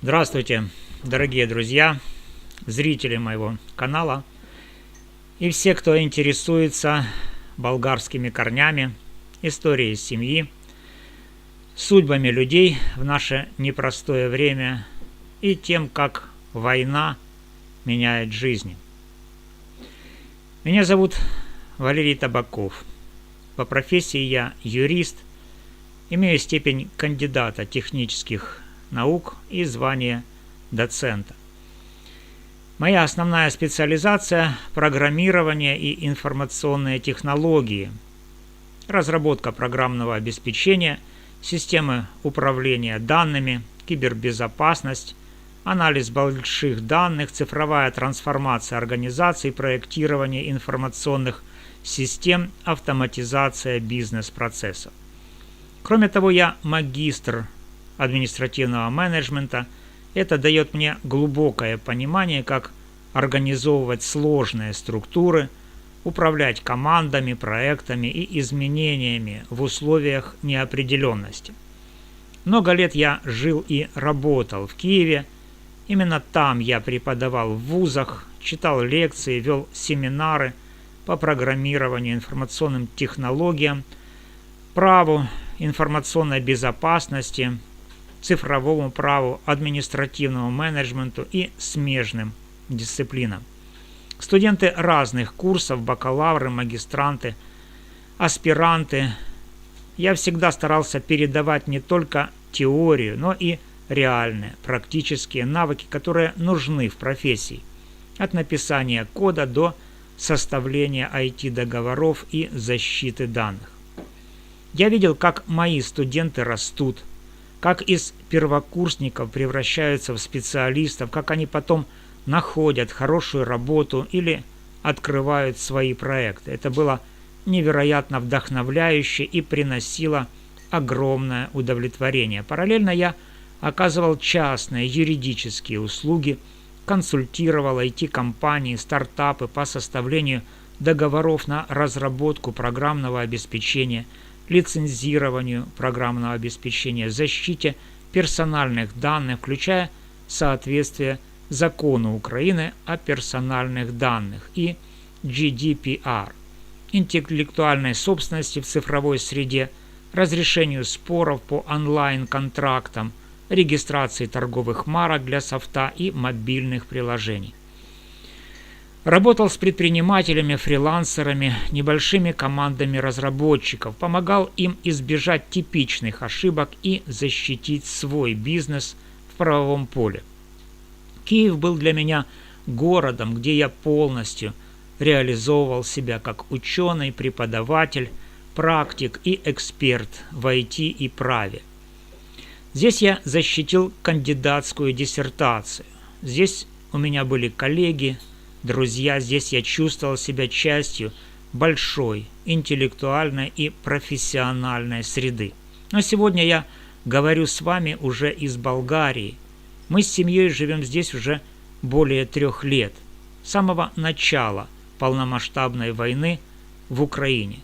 Здравствуйте, дорогие друзья, зрители моего канала и все, кто интересуется болгарскими корнями, историей семьи, судьбами людей в наше непростое время и тем, как война меняет жизни. Меня зовут Валерий Табаков. По профессии я юрист, имею степень кандидата технических наук и звание доцента. Моя основная специализация – программирование и информационные технологии, разработка программного обеспечения, системы управления данными, кибербезопасность, анализ больших данных, цифровая трансформация организаций, проектирование информационных систем, автоматизация бизнес-процессов. Кроме того, я магистр административного менеджмента. Это дает мне глубокое понимание, как организовывать сложные структуры, управлять командами, проектами и изменениями в условиях неопределенности. Много лет я жил и работал в Киеве. Именно там я преподавал в вузах, читал лекции, вел семинары по программированию, информационным технологиям, праву, информационной безопасности, цифровому праву, административному менеджменту и смежным дисциплинам. Студенты разных курсов, бакалавры, магистранты, аспиранты. Я всегда старался передавать не только теорию, но и реальные, практические навыки, которые нужны в профессии. От написания кода до составления IT-договоров и защиты данных. Я видел, как мои студенты растут, как из первокурсников превращаются в специалистов, как они потом находят хорошую работу или открывают свои проекты. Это было невероятно вдохновляюще и приносило огромное удовлетворение. Параллельно я оказывал частные юридические услуги, консультировал IT-компании, стартапы по составлению договоров на разработку программного обеспечения, лицензированию программного обеспечения, защите персональных данных, включая соответствие закону Украины о персональных данных и GDPR, интеллектуальной собственности в цифровой среде, разрешению споров по онлайн-контрактам, регистрации торговых марок для софта и мобильных приложений. Работал с предпринимателями, фрилансерами, небольшими командами разработчиков, помогал им избежать типичных ошибок и защитить свой бизнес в правовом поле. Киев был для меня городом, где я полностью реализовывал себя как ученый, преподаватель, практик и эксперт в IT и праве. Здесь я защитил кандидатскую диссертацию. Здесь у меня были коллеги, друзья, здесь я чувствовал себя частью большой интеллектуальной и профессиональной среды. Но сегодня я говорю с вами уже из Болгарии. Мы с семьей живем здесь уже более 3 лет, с самого начала полномасштабной войны в Украине,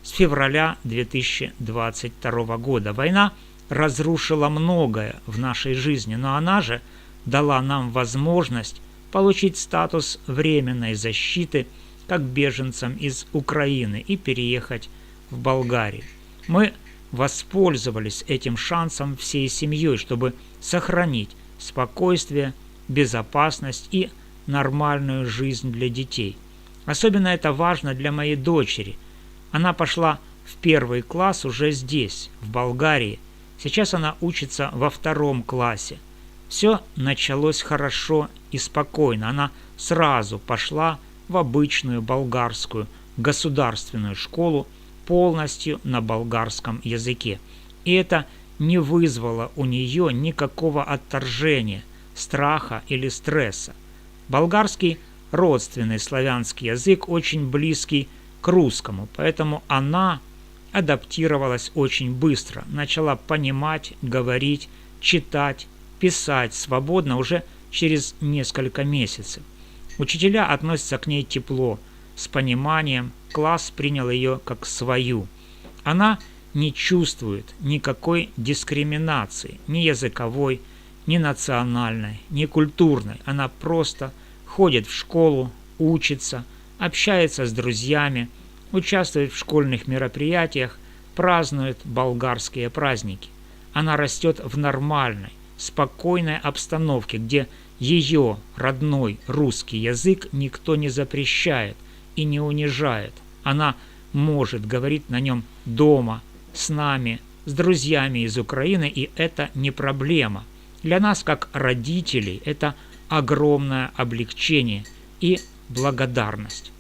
с февраля 2022 года. Война разрушила многое в нашей жизни, но она же дала нам возможность получить статус временной защиты как беженцам из Украины и переехать в Болгарию. Мы воспользовались этим шансом всей семьей, чтобы сохранить спокойствие, безопасность и нормальную жизнь для детей. Особенно это важно для моей дочери. Она пошла в 1 класс уже здесь, в Болгарии. Сейчас она учится во 2 классе. Все началось хорошо и спокойно. Она сразу пошла в обычную болгарскую государственную школу полностью на болгарском языке. И это не вызвало у нее никакого отторжения, страха или стресса. Болгарский родственный славянский язык очень близкий к русскому, поэтому она адаптировалась очень быстро, начала понимать, говорить, читать, писать свободно уже через несколько месяцев. Учителя относятся к ней тепло, с пониманием, класс принял ее как свою. Она не чувствует никакой дискриминации, ни языковой, ни национальной, ни культурной. Она просто ходит в школу, учится, общается с друзьями, участвует в школьных мероприятиях, празднует болгарские праздники. Она растет в нормальной, спокойной обстановке, где ее родной русский язык никто не запрещает и не унижает. Она может говорить на нем дома, с нами, с друзьями из Украины, и это не проблема. Для нас, как родителей, это огромное облегчение и благодарность.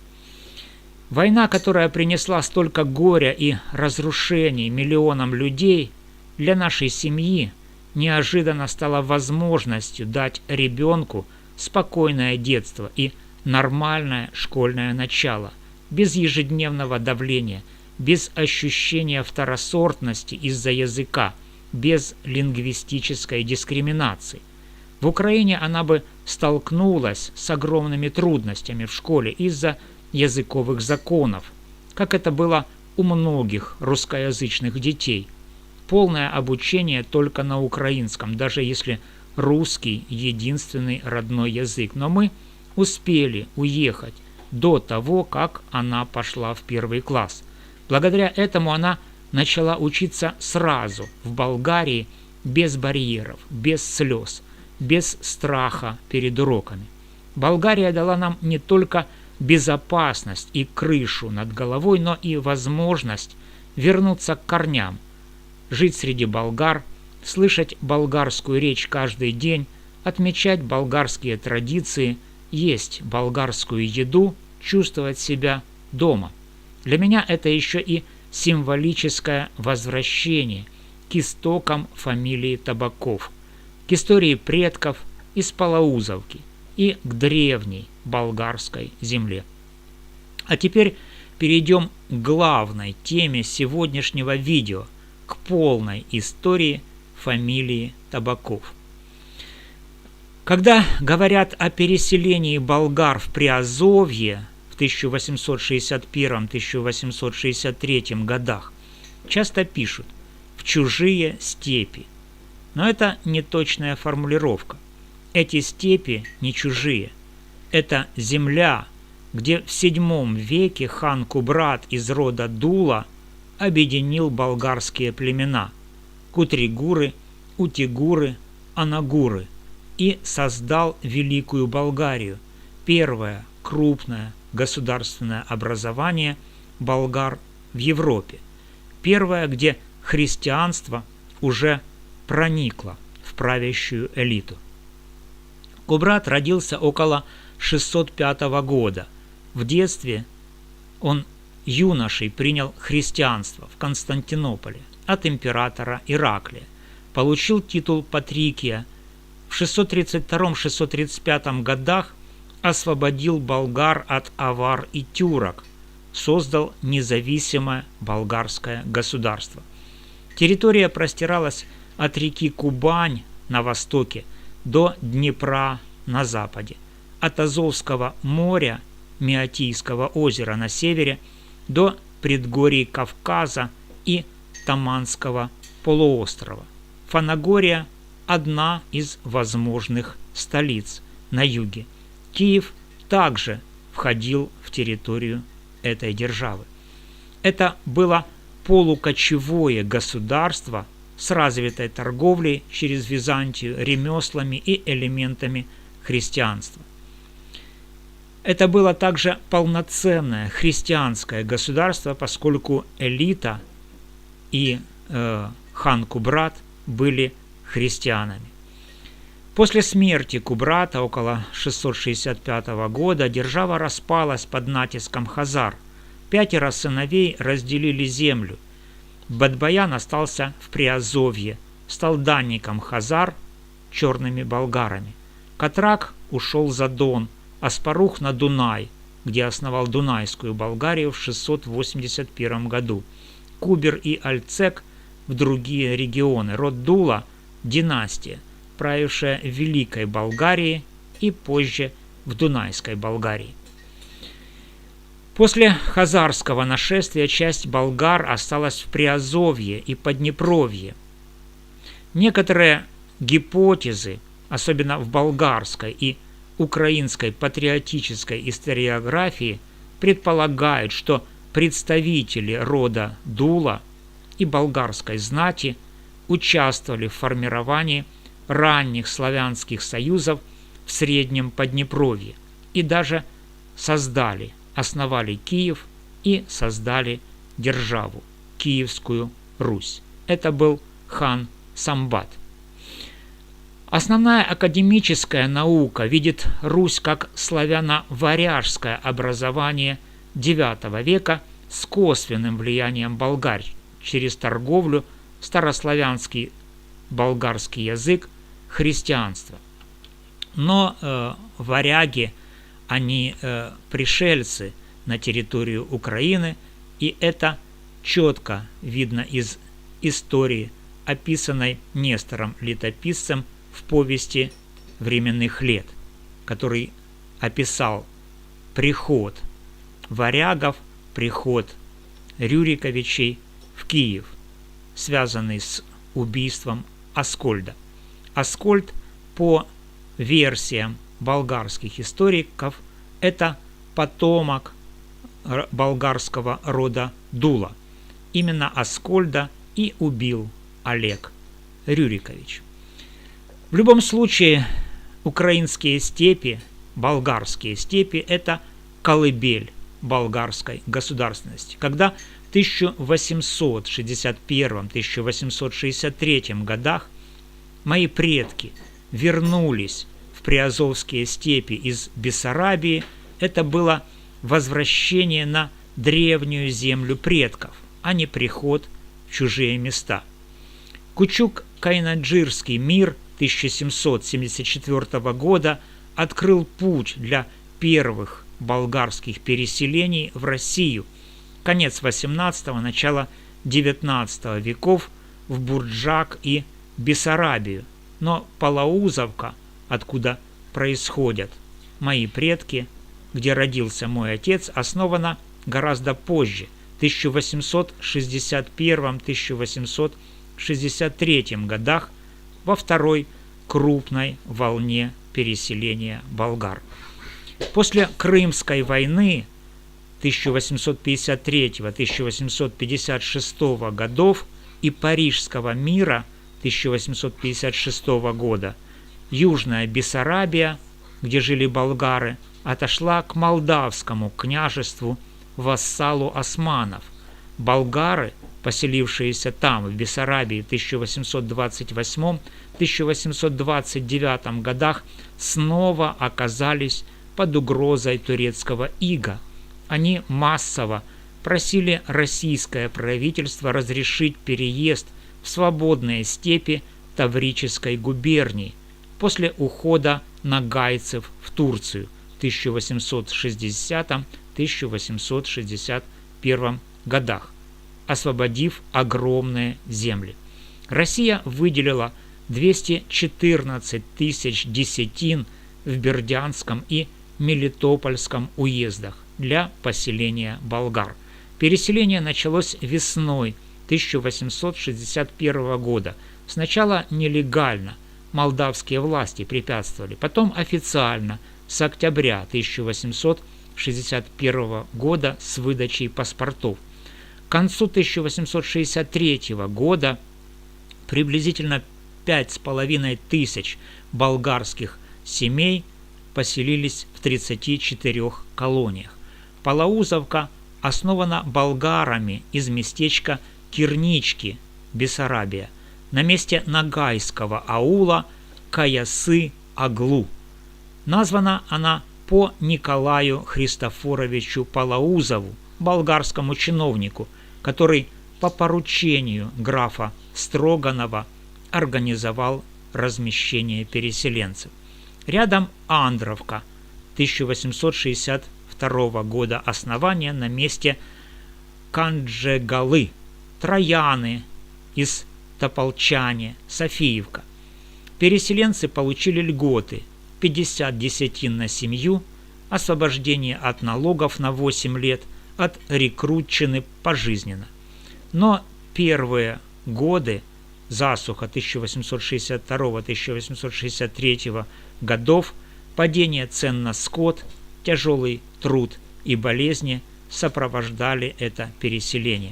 Война, которая принесла столько горя и разрушений миллионам людей, для нашей семьи неожиданно стала возможностью дать ребенку спокойное детство и нормальное школьное начало, без ежедневного давления, без ощущения второсортности из-за языка, без лингвистической дискриминации. В Украине она бы столкнулась с огромными трудностями в школе из-за языковых законов, как это было у многих русскоязычных детей. Полное обучение только на украинском, даже если русский – единственный родной язык. Но мы успели уехать до того, как она пошла в 1 класс. Благодаря этому она начала учиться сразу в Болгарии без барьеров, без слез, без страха перед уроками. Болгария дала нам не только безопасность и крышу над головой, но и возможность вернуться к корням, жить среди болгар, слышать болгарскую речь каждый день, отмечать болгарские традиции, есть болгарскую еду, чувствовать себя дома. Для меня это еще и символическое возвращение к истокам фамилии Табаков, к истории предков из Палаузовки и к древней болгарской земле. А теперь перейдем к главной теме сегодняшнего видео, к полной истории фамилии Табаков. Когда говорят о переселении болгар в Приазовье в 1861-1863 годах, часто пишут «в чужие степи». Но это неточная формулировка. Эти степи не чужие. Это земля, где в VII веке хан Кубрат из рода Дула объединил болгарские племена – Кутригуры, Утигуры, Анагуры и создал Великую Болгарию, первое крупное государственное образование болгар в Европе, первое, где христианство уже проникло в правящую элиту. Кубрат родился около 605 года. В детстве он юношей принял христианство в Константинополе от императора Ираклия, получил титул патрикия, в 632-635 годах освободил болгар от авар и тюрок, создал независимое болгарское государство. Территория простиралась от реки Кубань на востоке до Днепра на западе, от Азовского моря, Меотийского озера на севере до предгорий Кавказа и Таманского полуострова. Фанагория – одна из возможных столиц на юге. Киев также входил в территорию этой державы. Это было полукочевое государство с развитой торговлей через Византию, ремеслами и элементами христианства. Это было также полноценное христианское государство, поскольку элита и хан Кубрат были христианами. После смерти Кубрата около 665 года держава распалась под натиском хазар. 5 сыновей разделили землю. Бадбаян остался в Приазовье, стал данником хазар, черными болгарами. Катрак ушел за Дон, Аспарух на Дунай, где основал Дунайскую Болгарию в 681 году. Кубер и Альцек в другие регионы. Род Дула – династия, правившая в Великой Болгарии и позже в Дунайской Болгарии. После хазарского нашествия часть болгар осталась в Приазовье и Поднепровье. Некоторые гипотезы, особенно в болгарской и украинской патриотической историографии, предполагают, что представители рода Дула и болгарской знати участвовали в формировании ранних славянских союзов в Среднем Поднепровье и даже основали Киев и создали державу Киевскую Русь. Это был хан Самбат. Основная академическая наука видит Русь как славяно-варяжское образование IX века с косвенным влиянием болгар через торговлю, старославянский болгарский язык, христианство. Но варяги, они пришельцы на территорию Украины, и это четко видно из истории, описанной Нестором Летописцем в повести временных лет, который описал приход варягов, приход Рюриковичей в Киев, связанный с убийством Аскольда. Аскольд, по версиям болгарских историков, это потомок болгарского рода Дула. Именно Аскольда и убил Олег Рюрикович. В любом случае, украинские степи, болгарские степи – это колыбель болгарской государственности. Когда в 1861-1863 годах мои предки вернулись в приазовские степи из Бессарабии, это было возвращение на древнюю землю предков, а не приход в чужие места. Кучук-Кайнаджирский мир 1774 года открыл путь для первых болгарских переселений в Россию, конец XVIII – начало XIX веков в Бурджак и Бессарабию. Но Палаузовка, откуда происходят мои предки, где родился мой отец, основана гораздо позже, в 1861-1863 годах, во второй крупной волне переселения болгар. После Крымской войны 1853-1856 годов и Парижского мира 1856 года Южная Бессарабия, где жили болгары, отошла к Молдавскому княжеству, вассалу османов. Болгары, поселившиеся там, в Бессарабии, в 1828-1829 годах, снова оказались под угрозой турецкого ига. Они массово просили российское правительство разрешить переезд в свободные степи Таврической губернии после ухода нагайцев в Турцию в 1860-1861 годах, освободив огромные земли. Россия выделила 214 тысяч десятин в Бердянском и Мелитопольском уездах для поселения болгар. Переселение началось весной 1861 года. Сначала нелегально, молдавские власти препятствовали, потом официально, с октября 1861 года с выдачей паспортов. К концу 1863 года приблизительно 5500 болгарских семей поселились в 34 колониях. Палаузовка основана болгарами из местечка Кирнички, Бессарабия, на месте нагайского аула Каясы-Аглу. Названа она по Николаю Христофоровичу Палаузову, болгарскому чиновнику, который по поручению графа Строганова организовал размещение переселенцев. Рядом Андровка, 1862 года основания, на месте Канджегалы, Трояны из Тополчане, Софиевка. Переселенцы получили льготы: 50 десятин на семью, освобождение от налогов на 8 лет, от рекрутчины пожизненно. Но первые годы засуха 1862-1863 годов, падение цен на скот, тяжелый труд и болезни сопровождали это переселение.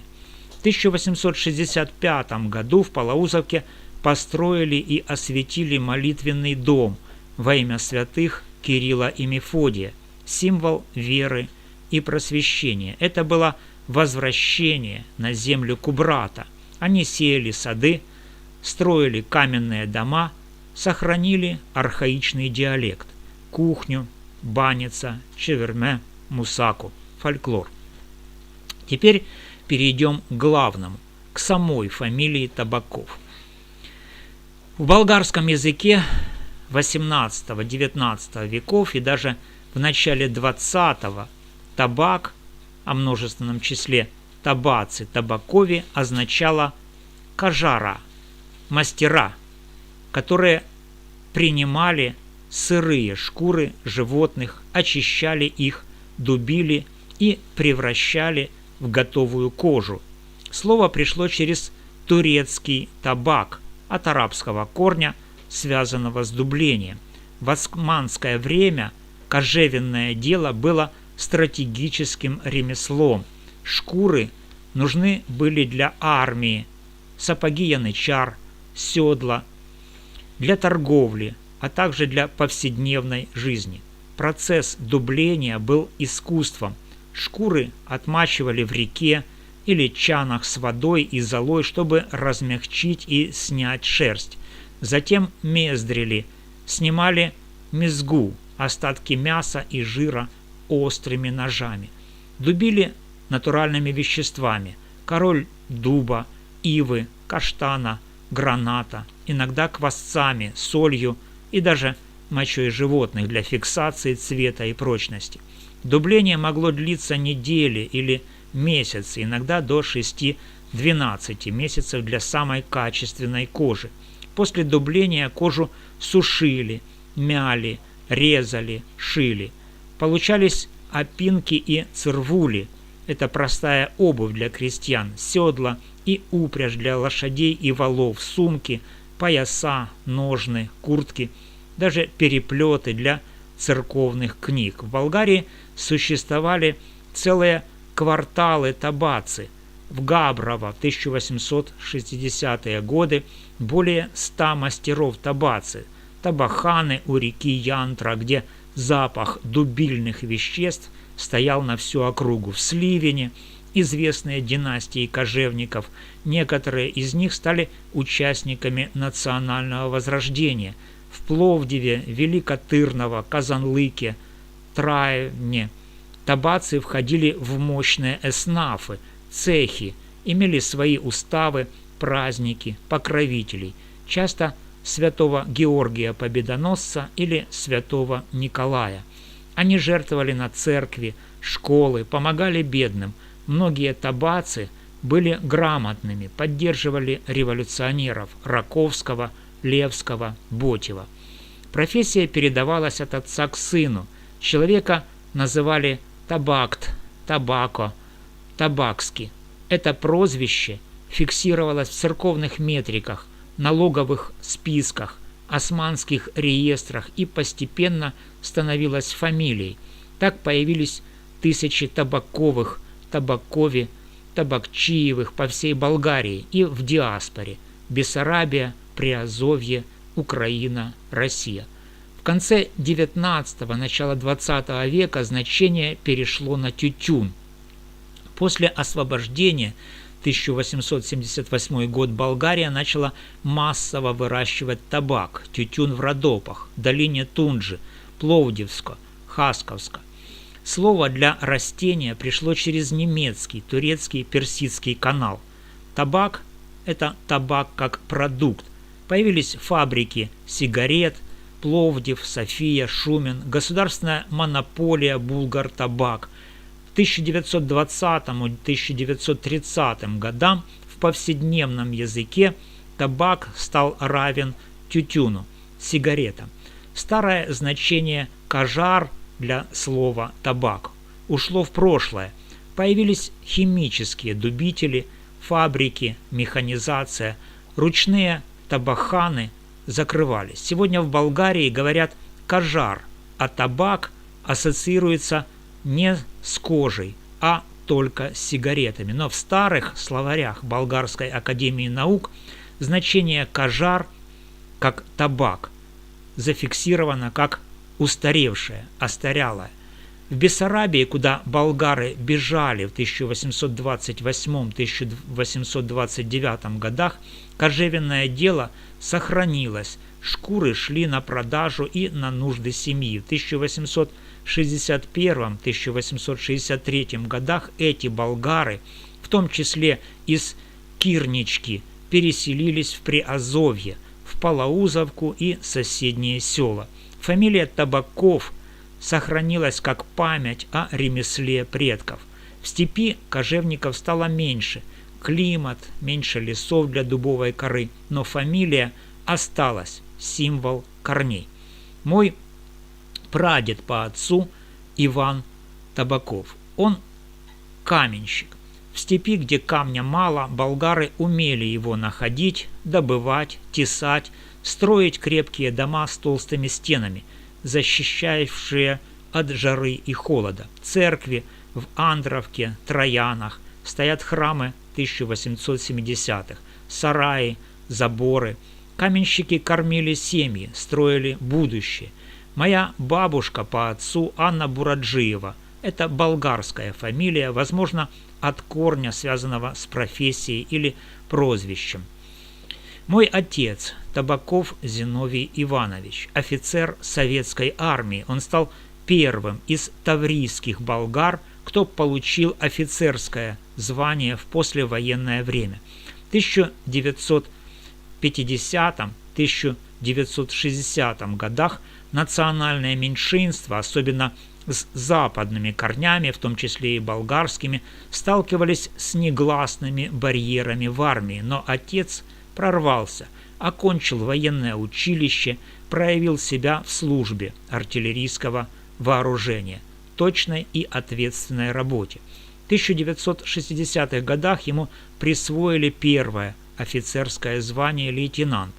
В 1865 году в Палаузовке построили и осветили молитвенный дом во имя святых Кирилла и Мефодия, символ веры и просвещения. Это было возвращение на землю Кубрата. Они сеяли сады, строили каменные дома, сохранили архаичный диалект, кухню, баница, чеверме, мусаку, фольклор. Теперь перейдем к главному, к самой фамилии Табаков. В болгарском языке XVIII-XIX веков и даже в начале XX табак, о множественном числе табацы, табакови, означало кажара, мастера, которые принимали сырые шкуры животных, очищали их, дубили и превращали в готовую кожу. Слово пришло через турецкий табак от арабского корня, связанного с дублением. В османское время кожевенное дело было стратегическим ремеслом. Шкуры нужны были для армии, сапоги янычар, седла, для торговли, а также для повседневной жизни. Процесс дубления был искусством. Шкуры отмачивали в реке или чанах с водой и золой, чтобы размягчить и снять шерсть. Затем мездрили, снимали мезгу, остатки мяса и жира острыми ножами. Дубили натуральными веществами: король дуба, ивы, каштана, граната, иногда квасцами, солью и даже мочой животных для фиксации цвета и прочности. Дубление могло длиться недели или месяцы, иногда до 6-12 месяцев для самой качественной кожи. После дубления кожу сушили, мяли, резали, шили. Получались опинки и цирвули. Это простая обувь для крестьян, седла и упряжь для лошадей и валов, сумки, пояса, ножны, куртки, даже переплеты для церковных книг. В Болгарии существовали целые кварталы табацы. В Габрово в 1860-е годы более 100 мастеров табацы, табаханы у реки Янтра, где запах дубильных веществ стоял на всю округу. В Сливине известные династии кожевников, некоторые из них стали участниками национального возрождения. В Пловдиве, Великотырново, Казанлыке, Траевне табацы входили в мощные эснафы, цехи, имели свои уставы, праздники, покровителей, часто святого Георгия Победоносца или святого Николая. Они жертвовали на церкви, школы, помогали бедным. Многие табацы были грамотными, поддерживали революционеров Раковского, Левского, Ботева. Профессия передавалась от отца к сыну. Человека называли табакт, табако, табакски. Это прозвище фиксировалось в церковных метриках, налоговых списках, османских реестрах и постепенно становилось фамилией. Так появились тысячи Табаковых, Табакови, Табакчиевых по всей Болгарии и в диаспоре: Бессарабия, Приазовье, Украина, Россия. В конце XIX – начала XX века значение перешло на тютюн. После освобождения 1878 год Болгария начала массово выращивать табак, тютюн в Родопах, долине Тунджи, Пловдивско, Хасковско. Слово для растения пришло через немецкий, турецкий, персидский канал. Табак – это табак как продукт. Появились фабрики сигарет, Пловдив, София, Шумен, государственная монополия Булгартабак. В 1920-1930 годам в повседневном языке табак стал равен тютюну, сигаретам. Старое значение «кажар» для слова «табак» ушло в прошлое. Появились химические дубители, фабрики, механизация, ручные табаханы закрывались. Сегодня в Болгарии говорят «кажар», а табак ассоциируется не с кожей, а только с сигаретами. Но в старых словарях Болгарской академии наук значение «кажар» как табак зафиксировано как устаревшее, остарялое. В Бессарабии, куда болгары бежали в 1828-1829 годах, кожевенное дело сохранилось, шкуры шли на продажу и на нужды семьи. В 1861-1863 годах эти болгары, в том числе из Кирнички, переселились в Приазовье, в Палаузовку и соседние села. Фамилия Табаков сохранилась как память о ремесле предков. В степи кожевников стало меньше, климат, меньше лесов для дубовой коры, но фамилия осталась, символ корней. Мой прадед по отцу Иван Табаков. Он каменщик. В степи, где камня мало, болгары умели его находить, добывать, тесать, строить крепкие дома с толстыми стенами, защищающие от жары и холода. Церкви в Андровке, Троянах, стоят храмы 1870-х, сараи, заборы. Каменщики кормили семьи, строили будущее. Моя бабушка по отцу Анна Бураджиева. Это болгарская фамилия, возможно, от корня, связанного с профессией или прозвищем. Мой отец Табаков Зиновий Иванович, офицер советской армии. Он стал первым из таврийских болгар, кто получил офицерское звание в послевоенное время. В 1950-1960 годах национальное меньшинство, особенно с западными корнями, в том числе и болгарскими, сталкивались с негласными барьерами в армии, но отец прорвался, окончил военное училище, проявил себя в службе артиллерийского вооружения, точной и ответственной работе. В 1960-х годах ему присвоили первое офицерское звание лейтенант.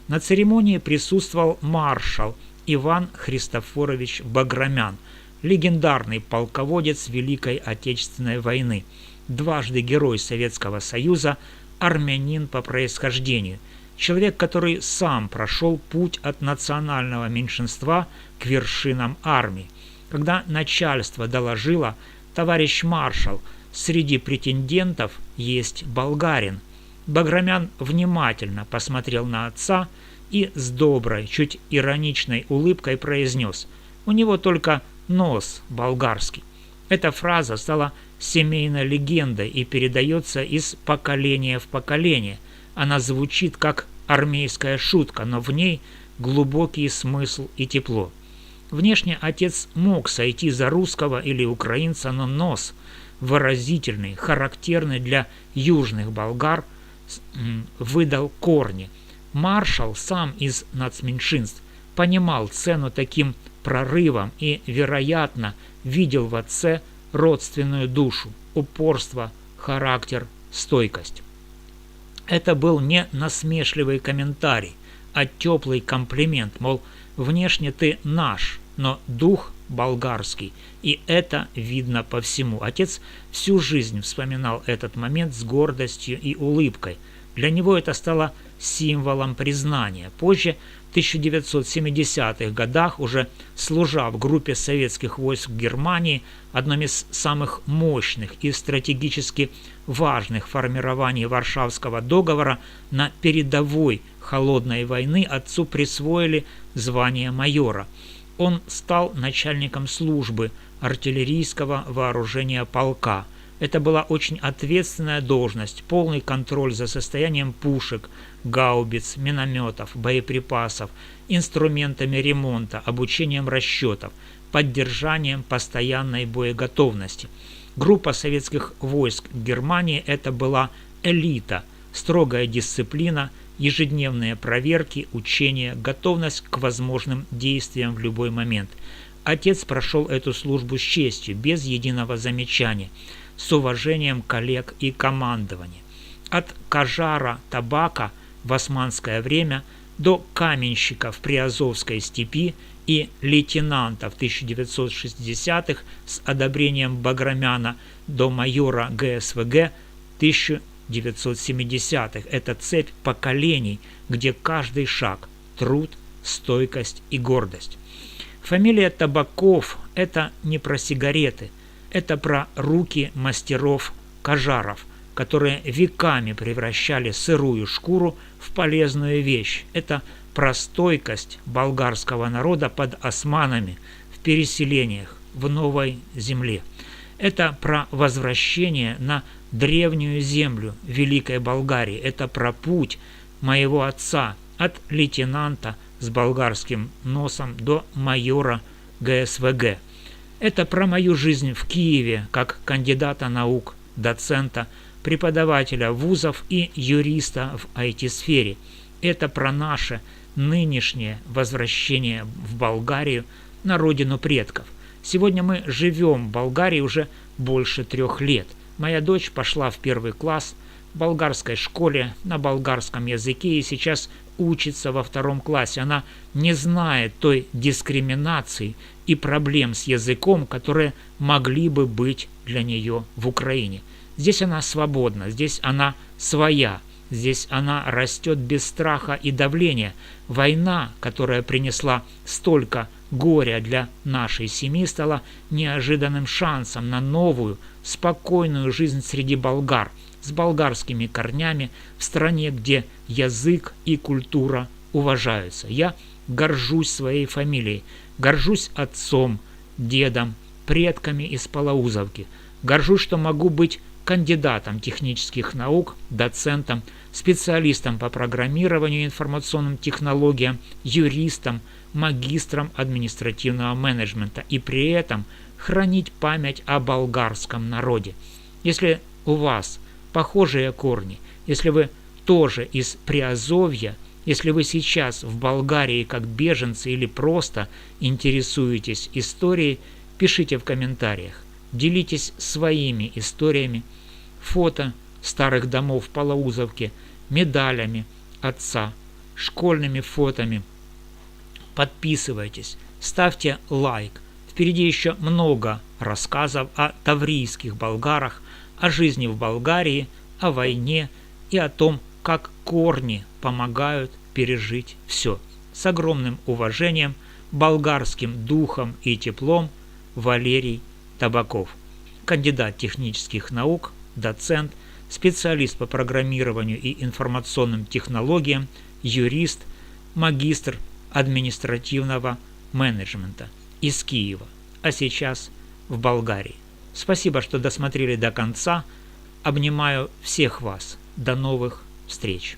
На церемонии присутствовал маршал Иван Христофорович Баграмян, легендарный полководец Великой Отечественной войны, дважды Герой Советского Союза, армянин по происхождению, человек, который сам прошел путь от национального меньшинства к вершинам армии. Когда начальство доложило: «Товарищ маршал, среди претендентов есть болгарин», Баграмян внимательно посмотрел на отца и с доброй, чуть ироничной улыбкой произнес: «У него только нос болгарский». Эта фраза стала семейной легендой и передается из поколения в поколение. Она звучит как армейская шутка, но в ней глубокий смысл и тепло. Внешне отец мог сойти за русского или украинца, но нос выразительный, характерный для южных болгар, выдал корни. Маршал, сам из нацменьшинств, понимал цену таким прорывам и, вероятно, видел в отце родственную душу, упорство, характер, стойкость. Это был не насмешливый комментарий, а теплый комплимент, мол, внешне ты наш, но дух болгарский, и это видно по всему. Отец всю жизнь вспоминал этот момент с гордостью и улыбкой. Для него это стало символом признания. Позже, в 1970-х годах, уже служа в группе советских войск в Германии, одном из самых мощных и стратегически важных формирований Варшавского договора, на передовой холодной войны отцу присвоили звание майора. Он стал начальником службы артиллерийского вооружения полка. Это была очень ответственная должность, полный контроль за состоянием пушек, гаубиц, минометов, боеприпасов, инструментами ремонта, обучением расчетов, поддержанием постоянной боеготовности. Группа советских войск Германии – это была элита, строгая дисциплина, ежедневные проверки, учения, готовность к возможным действиям в любой момент. Отец прошел эту службу с честью, без единого замечания, с уважением коллег и командования. От кажара табака в османское время до каменщика в Приазовской степи и лейтенанта в 1960-х с одобрением Баграмяна до майора ГСВГ в 1970-х. Это цепь поколений, где каждый шаг – труд, стойкость и гордость. Фамилия Табаков – это не про сигареты, это про руки мастеров-кожаров, которые веками превращали сырую шкуру в полезную вещь. Это про стойкость болгарского народа под османами в переселениях в новой земле. Это про возвращение на древнюю землю Великой Болгарии. Это про путь моего отца от лейтенанта с болгарским носом до майора ГСВГ. Это про мою жизнь в Киеве как кандидата наук, доцента, преподавателя вузов и юриста в IT-сфере. Это про наше нынешнее возвращение в Болгарию на родину предков. Сегодня мы живем в Болгарии уже больше 3 лет. Моя дочь пошла в 1 класс в болгарской школе на болгарском языке и сейчас учится во 2 классе. Она не знает той дискриминации и проблем с языком, которые могли бы быть для нее в Украине. Здесь она свободна, здесь она своя, здесь она растет без страха и давления. Война, которая принесла столько горя для нашей семьи, стала неожиданным шансом на новую, спокойную жизнь среди болгар, с болгарскими корнями, в стране, где язык и культура уважаются. Я горжусь своей фамилией, горжусь отцом, дедом, предками из Палаузовки, горжусь, что могу быть кандидатом технических наук, доцентом, специалистом по программированию и информационным технологиям, юристом, магистром административного менеджмента и при этом хранить память о болгарском народе. Если у вас похожие корни, если вы тоже из Приазовья, если вы сейчас в Болгарии как беженцы или просто интересуетесь историей, пишите в комментариях. Делитесь своими историями, фото старых домов в Палаузовке, медалями отца, школьными фотами. Подписывайтесь, ставьте лайк. Впереди еще много рассказов о таврийских болгарах, о жизни в Болгарии, о войне и о том, как корни помогают пережить все. С огромным уважением, болгарским духом и теплом, Валерий Табаков, кандидат технических наук, доцент, специалист по программированию и информационным технологиям, юрист, магистр административного менеджмента из Киева, а сейчас в Болгарии. Спасибо, что досмотрели до конца. Обнимаю всех вас. До новых встреч.